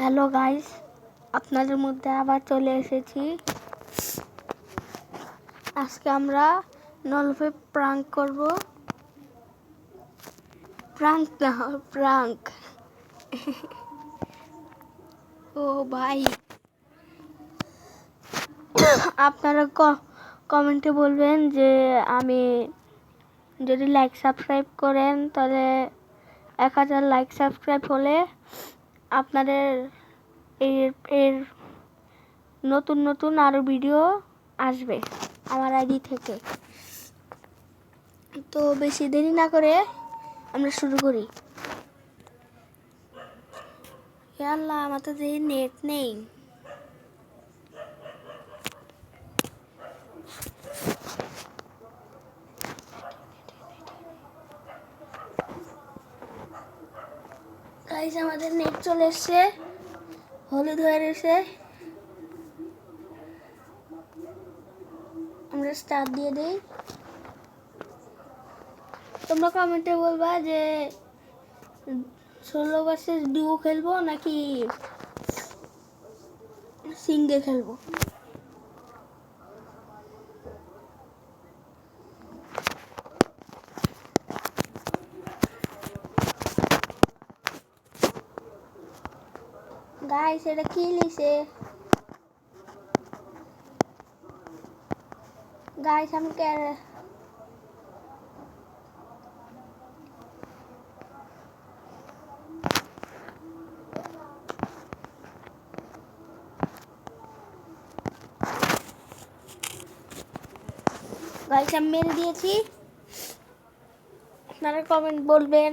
Hello guys, আপনাদের মধ্যে আবার চলে এসেছি। আজকে আমরা নলভে প্রাঙ্ক করব। প্রাঙ্ক না, প্রাঙ্ক। ও ভাই, আপনারা কমেন্টে বলবেন যে আমি যদি লাইক সাবস্ক্রাইব করেন তাহলে 1000 লাইক সাবস্ক্রাইব হলে আপনাদের এর নতুন নতুন আরো ভিডিও আসবে আমার আইডি থেকে। তো বেশি দেরি না করে আমরা শুরু করি। আল্লাহ, আমার তো নেট নেই। গাইস, আমাদের নেট চলে এসছে, হলুদ হয়ে রয়েছে। আমরা স্টার্ট দিয়ে দেই। তোমরা কমেন্টে বলবা যে সোলো ভার্সেস ডুও খেলবো নাকি সিঙ্গেল খেলবো। গাইস, এটা কি লিখছে? গাইস, আমি গাইস আমি মেরে দিয়েছি। আপনারা কমেন্ট বলবেন